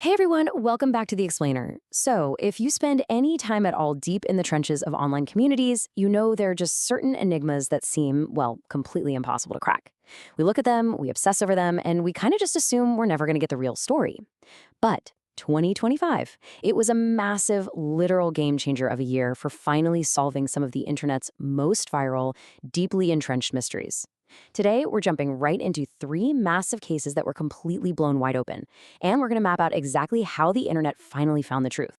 Hey everyone, welcome back to The Explainer. So, if you spend any time at all deep in the trenches of online communities, you know there are just certain enigmas that seem, well, completely impossible to crack. We look at them, we obsess over them, and we kind of just assume we're never going to get the real story. But 2025, it was a massive, literal game changer of a year for finally solving some of the internet's most viral, deeply entrenched mysteries. Today, we're jumping right into three massive cases that were completely blown wide open, and we're going to map out exactly how the internet finally found the truth.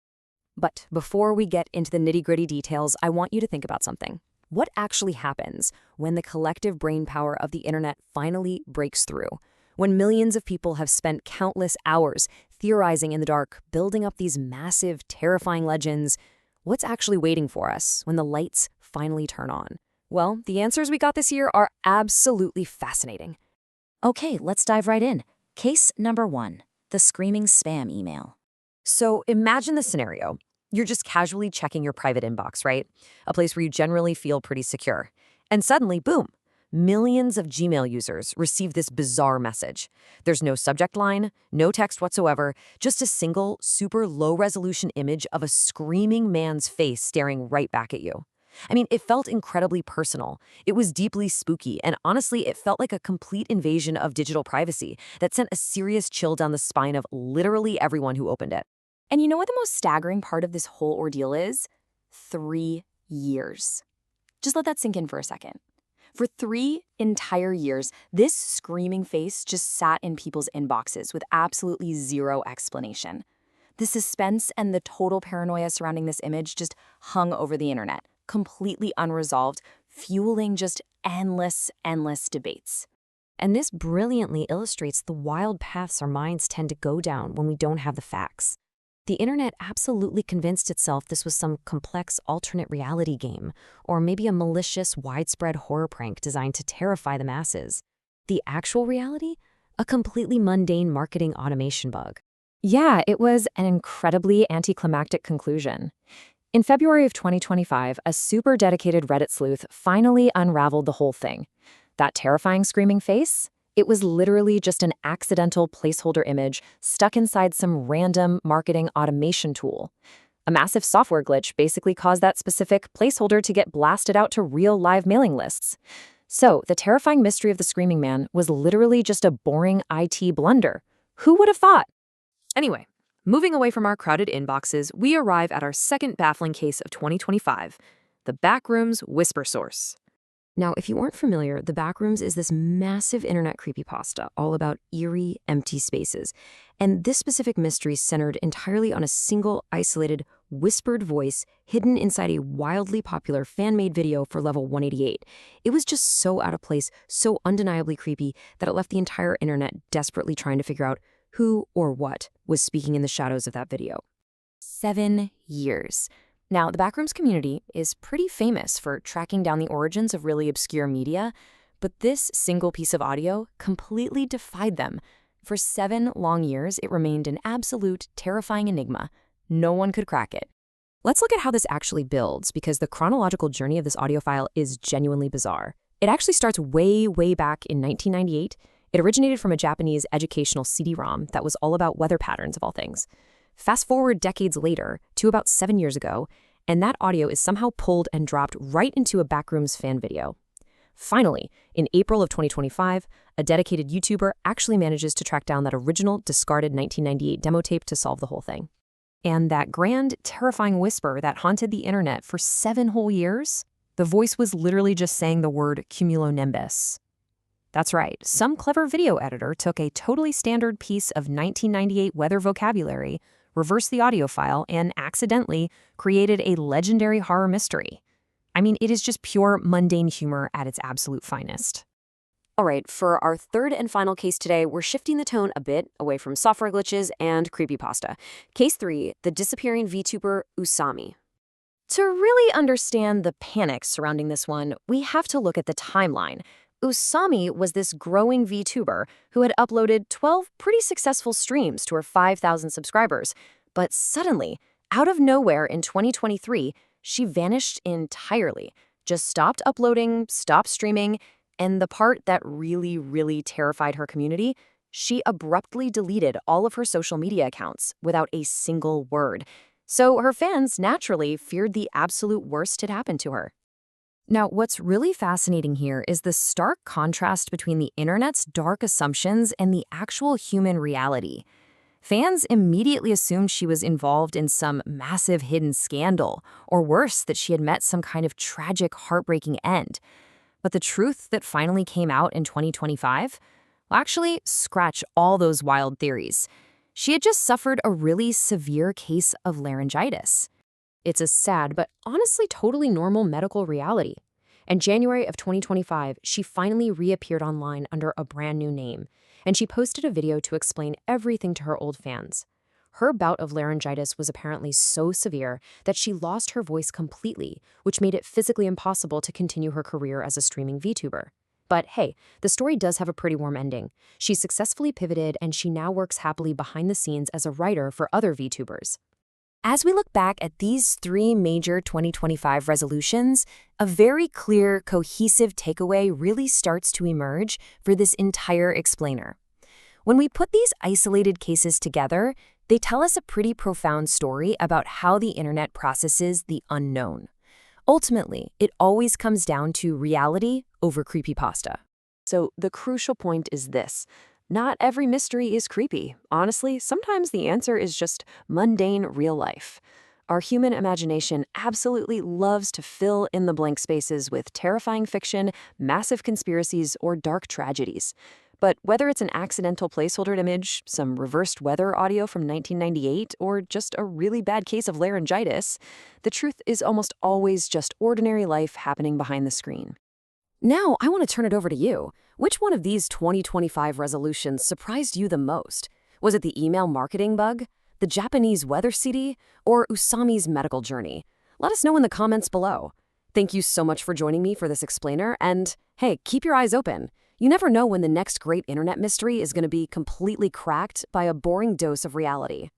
But before we get into the nitty-gritty details, I want you to think about something. What actually happens when the collective brain power of the internet finally breaks through? When millions of people have spent countless hours theorizing in the dark, building up these massive, terrifying legends, what's actually waiting for us when the lights finally turn on? Well, the answers we got this year are absolutely fascinating. Okay, let's dive right in. Case number one, the screaming spam email. So imagine the scenario. You're just casually checking your private inbox, right? A place where you generally feel pretty secure. And suddenly, boom, millions of Gmail users receive this bizarre message. There's no subject line, no text whatsoever, just a single, super low-resolution image of a screaming man's face staring right back at you. I mean, it felt incredibly personal. It was deeply spooky, and honestly, it felt like a complete invasion of digital privacy that sent a serious chill down the spine of literally everyone who opened it. And you know what the most staggering part of this whole ordeal is? 3 years. Just let that sink in for a second. For 3 entire years, this screaming face just sat in people's inboxes with absolutely zero explanation. The suspense and the total paranoia surrounding this image just hung over the internet, completely unresolved, fueling just endless debates. And this brilliantly illustrates the wild paths our minds tend to go down when we don't have the facts. The internet absolutely convinced itself this was some complex alternate reality game, or maybe a malicious, widespread horror prank designed to terrify the masses. The actual reality? A completely mundane marketing automation bug. Yeah, it was an incredibly anticlimactic conclusion. In February of 2025, a super dedicated Reddit sleuth finally unraveled the whole thing. That terrifying screaming face? It was literally just an accidental placeholder image stuck inside some random marketing automation tool. A massive software glitch basically caused that specific placeholder to get blasted out to real live mailing lists. So, the terrifying mystery of the screaming man was literally just a boring IT blunder. Who would have thought? Anyway, moving away from our crowded inboxes, we arrive at our second baffling case of 2025, the Backrooms Whisper Source. Now, if you aren't familiar, the Backrooms is this massive internet creepypasta all about eerie, empty spaces. And this specific mystery centered entirely on a single, isolated, whispered voice hidden inside a wildly popular fan-made video for Level 188. It was just so out of place, so undeniably creepy, that it left the entire internet desperately trying to figure out who or what was speaking in the shadows of that video. 7 years. Now, the Backrooms community is pretty famous for tracking down the origins of really obscure media, but this single piece of audio completely defied them. For 7 long years, it remained an absolute, terrifying enigma. No one could crack it. Let's look at how this actually builds, because the chronological journey of this audio file is genuinely bizarre. It actually starts way back in 1998. It originated from a Japanese educational CD-ROM that was all about weather patterns of all things. Fast forward decades later to about 7 years ago, and that audio is somehow pulled and dropped right into a Backrooms fan video. Finally, in April of 2025, a dedicated YouTuber actually manages to track down that original discarded 1998 demo tape to solve the whole thing. And that grand, terrifying whisper that haunted the internet for 7 whole years, the voice was literally just saying the word cumulonimbus. That's right, some clever video editor took a totally standard piece of 1998 weather vocabulary, reversed the audio file, and accidentally created a legendary horror mystery. I mean, it is just pure mundane humor at its absolute finest. All right, for our third and final case today, we're shifting the tone a bit away from software glitches and creepypasta. Case 3, the disappearing VTuber Usami. To really understand the panic surrounding this one, we have to look at the timeline. Usami was this growing VTuber who had uploaded 12 pretty successful streams to her 5,000 subscribers. But suddenly, out of nowhere in 2023, she vanished entirely. Just stopped uploading, stopped streaming, and the part that really terrified her community, She abruptly deleted all of her social media accounts without a single word. So her fans naturally feared the absolute worst had happened to her. Now, what's really fascinating here is the stark contrast between the internet's dark assumptions and the actual human reality. Fans immediately assumed she was involved in some massive hidden scandal, or worse, that she had met some kind of tragic, heartbreaking end. But the truth that finally came out in 2025? Well, actually, scratch all those wild theories. She had just suffered a really severe case of laryngitis. It's a sad but honestly totally normal medical reality. In January of 2025, she finally reappeared online under a brand new name, and she posted a video to explain everything to her old fans. Her bout of laryngitis was apparently so severe that she lost her voice completely, which made it physically impossible to continue her career as a streaming VTuber. But hey, the story does have a pretty warm ending. She successfully pivoted and she now works happily behind the scenes as a writer for other VTubers. As we look back at these three major 2025 resolutions, a very clear, cohesive takeaway really starts to emerge for this entire explainer. When we put these isolated cases together, they tell us a pretty profound story about how the internet processes the unknown. Ultimately, it always comes down to reality over creepypasta. So the crucial point is this. Not every mystery is creepy. Honestly, sometimes the answer is just mundane real life. Our human imagination absolutely loves to fill in the blank spaces with terrifying fiction, massive conspiracies, or dark tragedies. But whether it's an accidental placeholder image, some reversed weather audio from 1998, or just a really bad case of laryngitis, the truth is almost always just ordinary life happening behind the screen. Now, I want to turn it over to you. Which one of these 2025 resolutions surprised you the most? Was it the email marketing bug, the Japanese weather CD, or Usami's medical journey? Let us know in the comments below. Thank you so much for joining me for this explainer, and hey, keep your eyes open. You never know when the next great internet mystery is going to be completely cracked by a boring dose of reality.